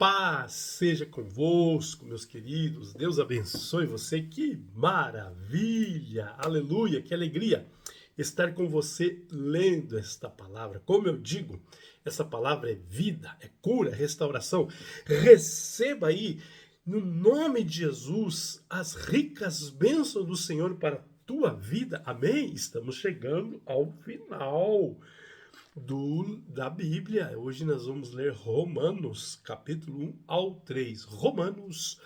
Paz seja convosco, meus queridos. Deus abençoe você. Que maravilha! Aleluia! Que alegria estar com você lendo esta palavra. Como eu digo, essa palavra é vida, é cura, é restauração. Receba aí, no nome de Jesus, as ricas bênçãos do Senhor para a tua vida. Amém? Estamos chegando ao final da Bíblia. Hoje nós vamos ler Romanos, capítulo 1 ao 3. Romanos,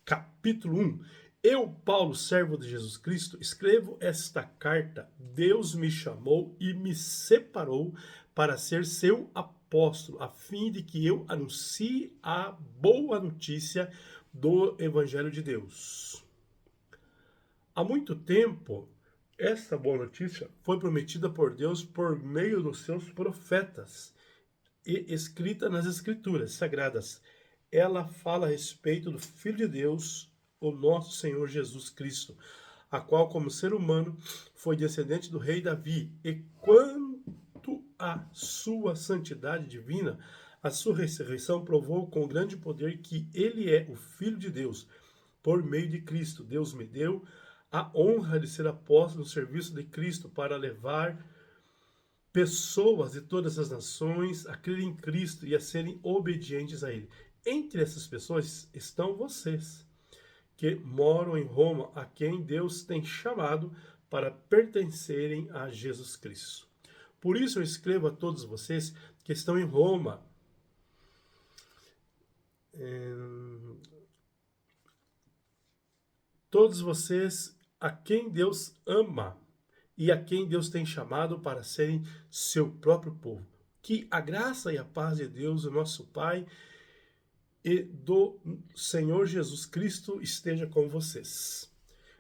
capítulo 1. Eu, Paulo, servo de Jesus Cristo, escrevo esta carta. Deus me chamou e me separou para ser seu apóstolo, a fim de que eu anuncie a boa notícia do Evangelho de Deus. Há muito tempo, essa boa notícia foi prometida por Deus por meio dos seus profetas e escrita nas Escrituras Sagradas. Ela fala a respeito do Filho de Deus, o nosso Senhor Jesus Cristo, a qual, como ser humano, foi descendente do rei Davi. E quanto à sua santidade divina, a sua ressurreição provou com grande poder que ele é o Filho de Deus. Por meio de Cristo, Deus me deu a honra de ser apóstolo no serviço de Cristo para levar pessoas de todas as nações a crerem em Cristo e a serem obedientes a Ele. Entre essas pessoas estão vocês, que moram em Roma, a quem Deus tem chamado para pertencerem a Jesus Cristo. Por isso eu escrevo a todos vocês que estão em Roma, todos vocês a quem Deus ama e a quem Deus tem chamado para serem seu próprio povo. Que a graça e a paz de Deus, o nosso Pai, e do Senhor Jesus Cristo esteja com vocês.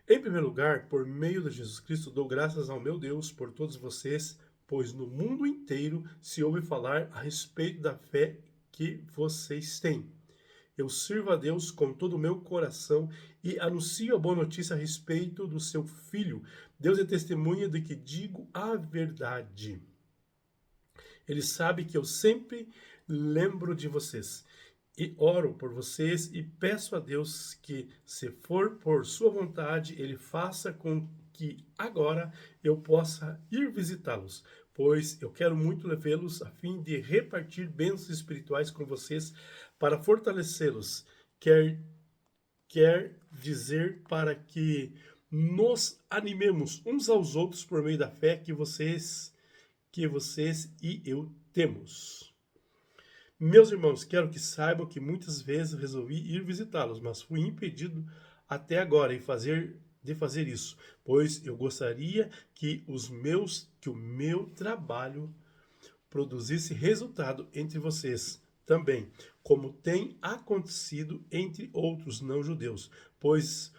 Em primeiro lugar, por meio de Jesus Cristo, dou graças ao meu Deus por todos vocês, pois no mundo inteiro se ouve falar a respeito da fé que vocês têm. Eu sirvo a Deus com todo o meu coração e anuncio a boa notícia a respeito do seu Filho. Deus é testemunha de que digo a verdade. Ele sabe que eu sempre lembro de vocês e oro por vocês e peço a Deus que, se for por sua vontade, Ele faça com que agora eu possa ir visitá-los, pois eu quero muito levá-los a fim de repartir bênçãos espirituais com vocês para fortalecê-los. Quer dizer para que nos animemos uns aos outros por meio da fé que vocês e eu temos. Meus irmãos, quero que saibam que muitas vezes resolvi ir visitá-los, mas fui impedido até agora de fazer isso, pois eu gostaria que o meu trabalho produzisse resultado entre vocês também, como tem acontecido entre outros não-judeus, pois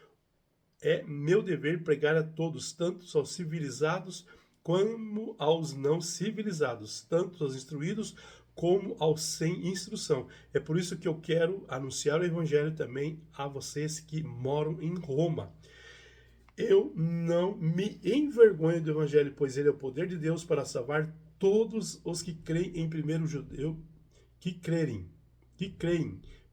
é meu dever pregar a todos, tanto aos civilizados como aos não civilizados, tanto aos instruídos como aos sem instrução. É por isso que eu quero anunciar o evangelho também a vocês que moram em Roma. Eu não me envergonho do evangelho, pois ele é o poder de Deus para salvar todos os que creem em primeiro judeu, que creem,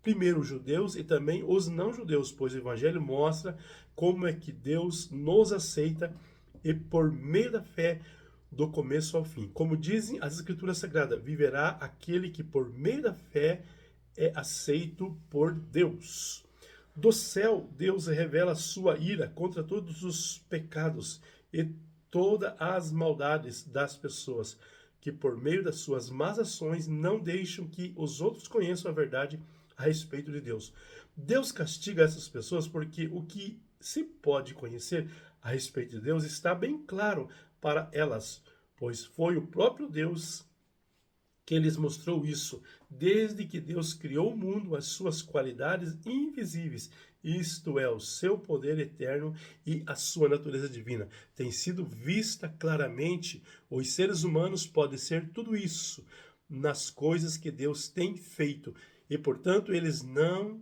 primeiro os judeus e também os não judeus, pois o evangelho mostra como é que Deus nos aceita e por meio da fé do começo ao fim. Como dizem as escrituras sagradas, viverá aquele que por meio da fé é aceito por Deus. Do céu, Deus revela sua ira contra todos os pecados e todas as maldades das pessoas, que por meio das suas más ações não deixam que os outros conheçam a verdade a respeito de Deus. Deus castiga essas pessoas porque o que se pode conhecer a respeito de Deus está bem claro para elas, pois foi o próprio Deus que lhes mostrou isso, desde que Deus criou o mundo, as suas qualidades invisíveis, isto é, o seu poder eterno e a sua natureza divina, tem sido vista claramente. Os seres humanos podem ser tudo isso nas coisas que Deus tem feito, e portanto eles não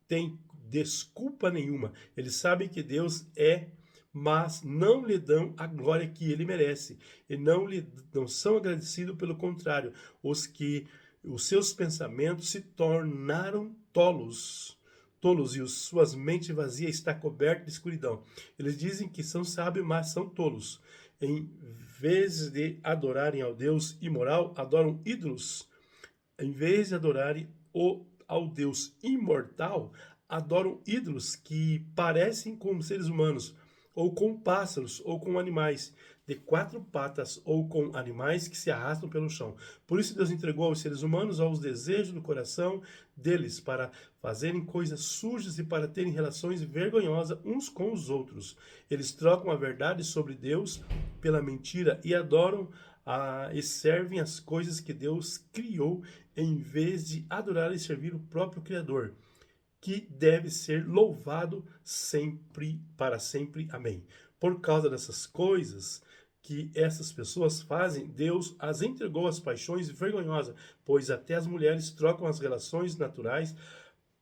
têm desculpa nenhuma. Eles sabem que Deus é, mas não lhe dão a glória que ele merece e não são agradecidos. Pelo contrário, Os seus pensamentos se tornaram tolos e suas mentes vazias está coberta de escuridão. Eles dizem que são sábios, mas são tolos. Em vez de adorarem ao Deus imoral, adoram ídolos. Em vez de adorarem ao Deus imortal, adoram ídolos que parecem com seres humanos, ou com pássaros, ou com animais de quatro patas, ou com animais que se arrastam pelo chão. Por isso Deus entregou aos seres humanos aos desejos do coração deles, para fazerem coisas sujas e para terem relações vergonhosas uns com os outros. Eles trocam a verdade sobre Deus pela mentira e adoram e servem as coisas que Deus criou, em vez de adorar e servir o próprio Criador, que deve ser louvado sempre, para sempre. Amém. Por causa dessas coisas que essas pessoas fazem, Deus as entregou às paixões vergonhosas, pois até as mulheres trocam as relações naturais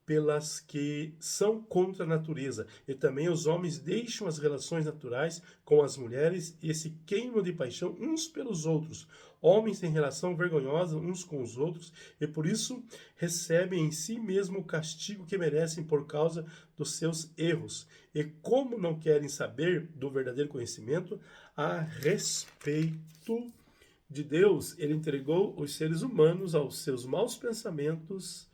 pelas que são contra a natureza. E também os homens deixam as relações naturais com as mulheres e se queimam de paixão uns pelos outros. Homens têm relação vergonhosa uns com os outros e por isso recebem em si mesmo o castigo que merecem por causa dos seus erros. E como não querem saber do verdadeiro conhecimento a respeito de Deus, ele entregou os seres humanos aos seus maus pensamentos,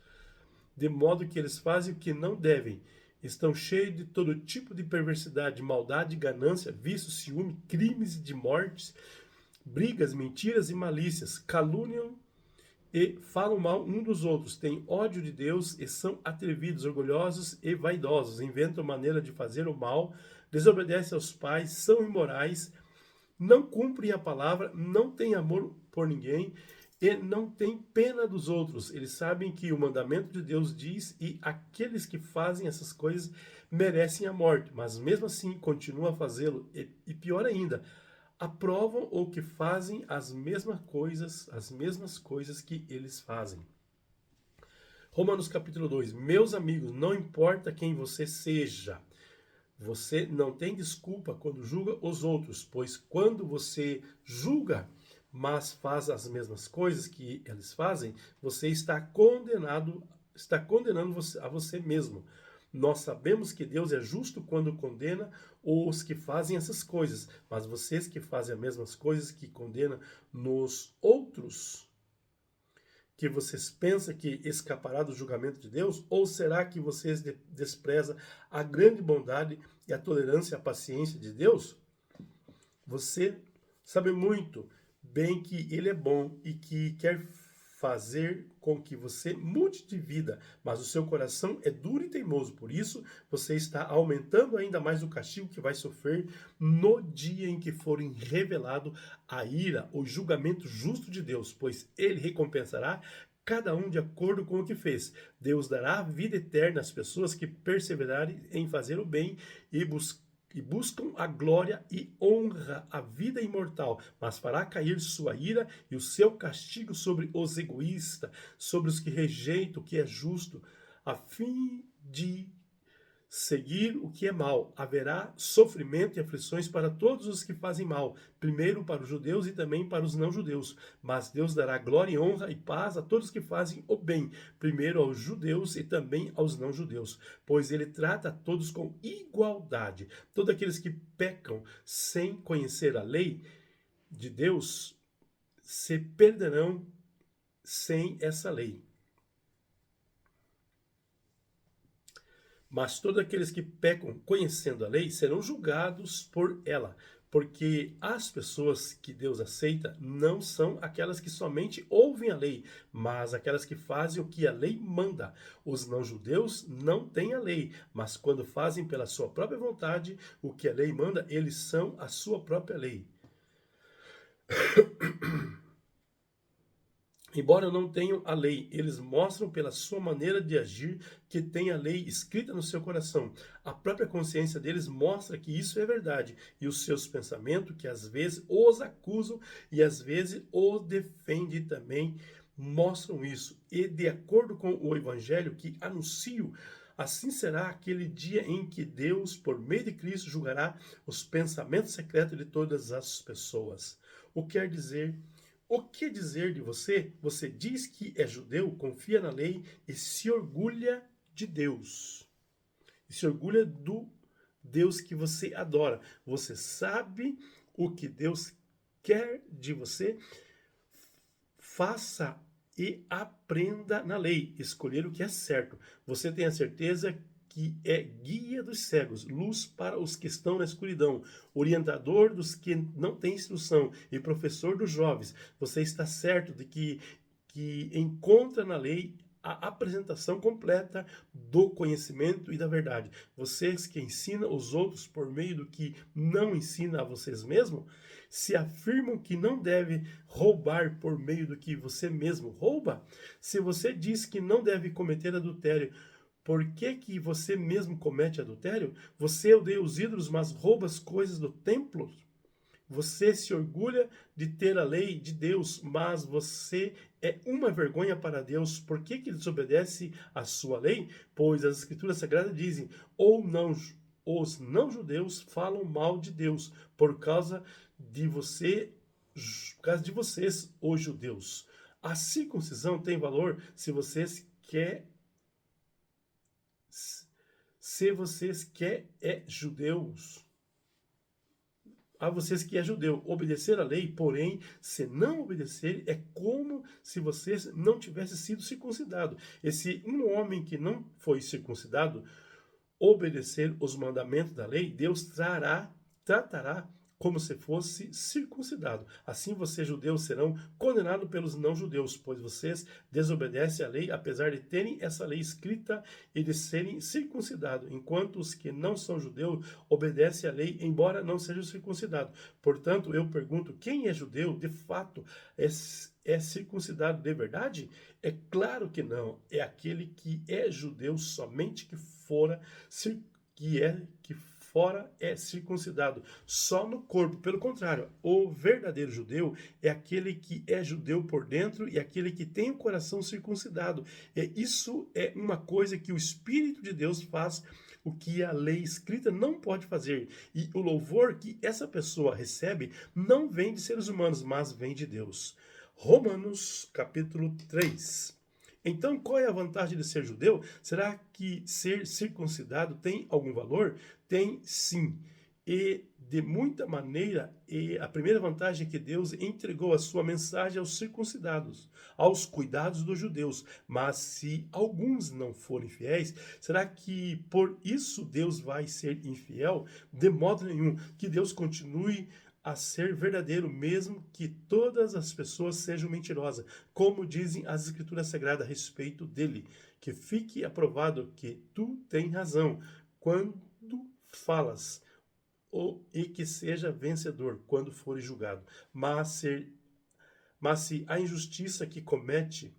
de modo que eles fazem o que não devem. Estão cheios de todo tipo de perversidade, maldade, ganância, vício, ciúme, crimes de mortes, brigas, mentiras e malícias. Caluniam e falam mal um dos outros. Têm ódio de Deus e são atrevidos, orgulhosos e vaidosos. Inventam maneira de fazer o mal, desobedecem aos pais, são imorais, não cumprem a palavra, não têm amor por ninguém e não têm pena dos outros. Eles sabem que o mandamento de Deus diz e aqueles que fazem essas coisas merecem a morte, mas mesmo assim continuam a fazê-lo. E pior ainda, aprovam ou que fazem as mesmas coisas que eles fazem. Romanos capítulo 2. Meus amigos, não importa quem você seja, você não tem desculpa quando julga os outros, pois quando você julga, mas faz as mesmas coisas que eles fazem, você está condenando a você mesmo. Nós sabemos que Deus é justo quando condena os que fazem essas coisas, mas vocês que fazem as mesmas coisas que condenam nos outros, que vocês pensam que escapará do julgamento de Deus? Ou será que vocês desprezam a grande bondade e a tolerância e a paciência de Deus? Você sabe muito bem que Ele é bom e que quer fazer com que você mude de vida, mas o seu coração é duro e teimoso. Por isso, você está aumentando ainda mais o castigo que vai sofrer no dia em que forem revelado a ira, o julgamento justo de Deus, pois Ele recompensará cada um de acordo com o que fez. Deus dará vida eterna às pessoas que perseverarem em fazer o bem e buscam a glória e honra, a vida imortal, mas fará cair sua ira e o seu castigo sobre os egoístas, sobre os que rejeitam o que é justo, a fim de seguir o que é mal. Haverá sofrimento e aflições para todos os que fazem mal, primeiro para os judeus e também para os não-judeus. Mas Deus dará glória e honra e paz a todos que fazem o bem, primeiro aos judeus e também aos não-judeus, pois ele trata a todos com igualdade. Todos aqueles que pecam sem conhecer a lei de Deus se perderão sem essa lei. Mas todos aqueles que pecam conhecendo a lei serão julgados por ela, porque as pessoas que Deus aceita não são aquelas que somente ouvem a lei, mas aquelas que fazem o que a lei manda. Os não-judeus não têm a lei, mas quando fazem pela sua própria vontade o que a lei manda, eles são a sua própria lei. Embora não tenham a lei, eles mostram pela sua maneira de agir que tem a lei escrita no seu coração. A própria consciência deles mostra que isso é verdade. E os seus pensamentos, que às vezes os acusam e às vezes os defendem também, mostram isso. E de acordo com o evangelho que anuncio, assim será aquele dia em que Deus, por meio de Cristo, julgará os pensamentos secretos de todas as pessoas. O que quer dizer O que dizer de você? Você diz que é judeu, confia na lei e se orgulha de Deus. E se orgulha do Deus que você adora. Você sabe o que Deus quer de você? Faça e aprenda na lei, escolher o que é certo. Você tem a certeza que é guia dos cegos, luz para os que estão na escuridão, orientador dos que não têm instrução e professor dos jovens. Você está certo de que encontra na lei a apresentação completa do conhecimento e da verdade. Vocês que ensinam os outros por meio do que não ensina a vocês mesmos, se afirmam que não deve roubar por meio do que você mesmo rouba, se você diz que não deve cometer adultério, por que que você mesmo comete adultério? Você odeia os ídolos, mas rouba as coisas do templo? Você se orgulha de ter a lei de Deus, mas você é uma vergonha para Deus. Por que que desobedece à sua lei? Pois as Escrituras Sagradas dizem, ou não, os não-judeus falam mal de Deus por causa de vocês, os judeus. A circuncisão tem valor se vocês quer judeus. A vocês que é judeu, obedecer a lei, porém, se não obedecer, é como se vocês não tivessem sido circuncidados. E se um homem que não foi circuncidado obedecer os mandamentos da lei, Deus tratará como se fosse circuncidado. Assim vocês, judeus, serão condenados pelos não-judeus, pois vocês desobedecem à lei, apesar de terem essa lei escrita e de serem circuncidados, enquanto os que não são judeus obedecem à lei, embora não sejam circuncidados. Portanto, eu pergunto, quem é judeu, de fato, é circuncidado de verdade? É claro que não. É aquele que é judeu somente que fora é circuncidado só no corpo. Pelo contrário, o verdadeiro judeu é aquele que é judeu por dentro e aquele que tem o coração circuncidado. Isso é uma coisa que o Espírito de Deus faz, o que a lei escrita não pode fazer. E o louvor que essa pessoa recebe não vem de seres humanos, mas vem de Deus. Romanos capítulo 3. Então, qual é a vantagem de ser judeu? Será que ser circuncidado tem algum valor? Tem sim. E de muita maneira, a primeira vantagem é que Deus entregou a sua mensagem aos circuncidados, aos cuidados dos judeus. Mas se alguns não forem fiéis, será que por isso Deus vai ser infiel? De modo nenhum. Que Deus continue a ser verdadeiro, mesmo que todas as pessoas sejam mentirosas, como dizem as Escrituras Sagradas a respeito dele. Que fique aprovado que tu tens razão quando falas, e que seja vencedor quando for julgado. Mas se a injustiça que cometemos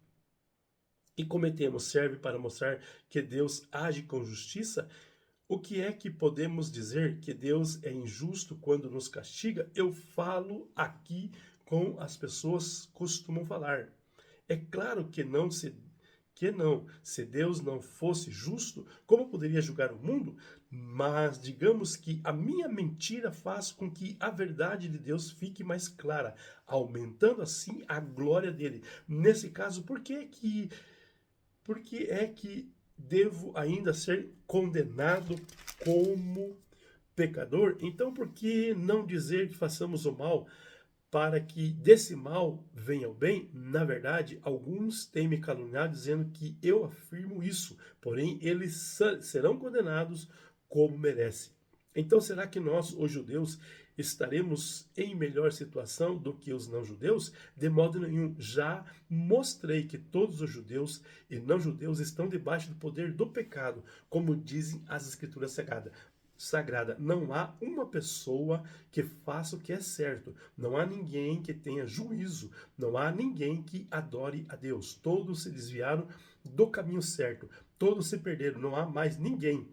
serve para mostrar que Deus age com justiça, o que é que podemos dizer? Que Deus é injusto quando nos castiga? Eu falo aqui como as pessoas costumam falar. É claro que não. Se Deus não fosse justo, como poderia julgar o mundo? Mas digamos que a minha mentira faz com que a verdade de Deus fique mais clara, aumentando assim a glória dele. Nesse caso, por que é que devo ainda ser condenado como pecador? Então, por que não dizer que façamos o mal para que desse mal venha o bem? Na verdade, alguns têm me caluniado dizendo que eu afirmo isso, porém eles serão condenados como merecem. Então, será que nós, os judeus, estaremos em melhor situação do que os não-judeus? De modo nenhum. Já mostrei que todos os judeus e não-judeus estão debaixo do poder do pecado, como dizem as Escrituras Sagrada. Não há uma pessoa que faça o que é certo. Não há ninguém que tenha juízo. Não há ninguém que adore a Deus. Todos se desviaram do caminho certo. Todos se perderam. Não há mais ninguém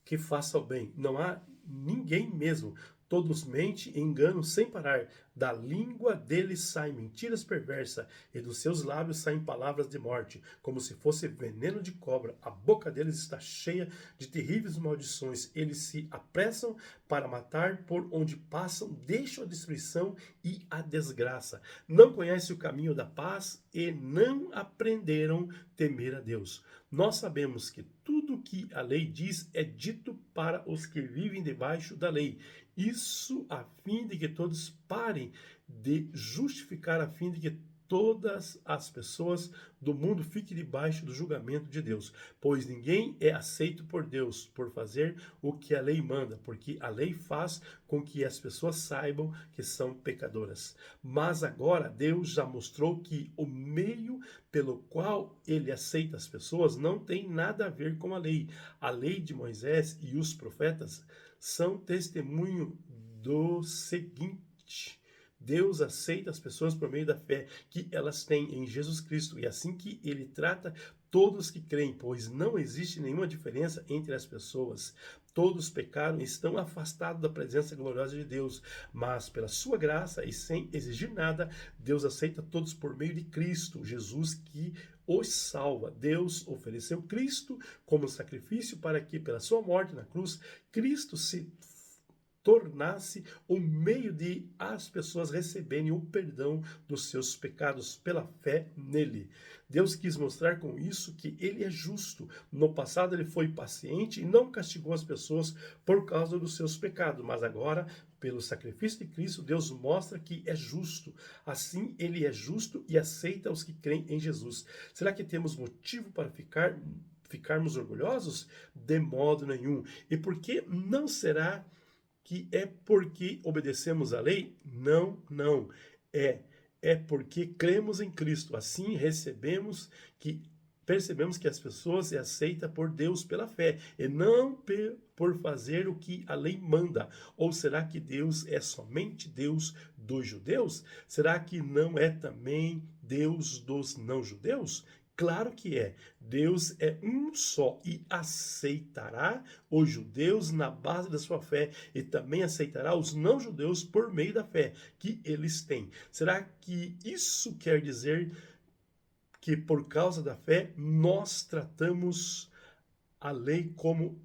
que faça o bem. Não há ninguém mesmo. Todos mentem e enganam sem parar. Da língua deles saem mentiras perversas, e dos seus lábios saem palavras de morte, como se fosse veneno de cobra. A boca deles está cheia de terríveis maldições. Eles se apressam para matar, por onde passam, deixam a destruição e a desgraça. Não conhecem o caminho da paz e não aprenderam temer a Deus. Nós sabemos que tudo que a lei diz é dito para os que vivem debaixo da lei. Isso a fim de que todos parem de justificar, a fim de que todas as pessoas do mundo fiquem debaixo do julgamento de Deus. Pois ninguém é aceito por Deus por fazer o que a lei manda, porque a lei faz com que as pessoas saibam que são pecadoras. Mas agora Deus já mostrou que o meio pelo qual ele aceita as pessoas não tem nada a ver com a lei. A lei de Moisés e os profetas são testemunho do seguinte: Deus aceita as pessoas por meio da fé que elas têm em Jesus Cristo, e assim que ele trata todos que creem, pois não existe nenhuma diferença entre as pessoas. Todos pecaram e estão afastados da presença gloriosa de Deus, mas pela sua graça e sem exigir nada, Deus aceita todos por meio de Cristo, Jesus, que os salva. Deus ofereceu Cristo como sacrifício para que, pela sua morte na cruz, Cristo se tornasse o meio de as pessoas receberem o perdão dos seus pecados pela fé nele. Deus quis mostrar com isso que ele é justo. No passado ele foi paciente e não castigou as pessoas por causa dos seus pecados, mas agora, pelo sacrifício de Cristo, Deus mostra que é justo. Assim, ele é justo e aceita os que creem em Jesus. Será que temos motivo para ficarmos orgulhosos? De modo nenhum. E por que não será que é porque obedecemos a lei? Não, não. É porque cremos em Cristo. Assim percebemos que as pessoas se aceitam por Deus pela fé e não por fazer o que a lei manda. Ou será que Deus é somente Deus dos judeus? Será que não é também Deus dos não-judeus? Claro que é. Deus é um só e aceitará os judeus na base da sua fé e também aceitará os não-judeus por meio da fé que eles têm. Será que isso quer dizer que por causa da fé nós tratamos a lei como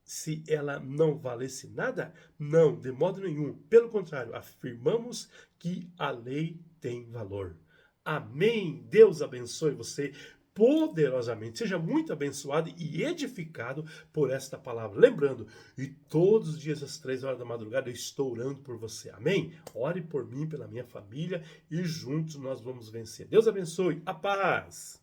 se ela não valesse nada? Não, de modo nenhum. Pelo contrário, afirmamos que a lei tem valor. Amém. Deus abençoe você poderosamente. Seja muito abençoado e edificado por esta palavra. Lembrando, e todos os dias às 3 horas da madrugada eu estou orando por você. Amém? Ore por mim, pela minha família e juntos nós vamos vencer. Deus abençoe. A paz.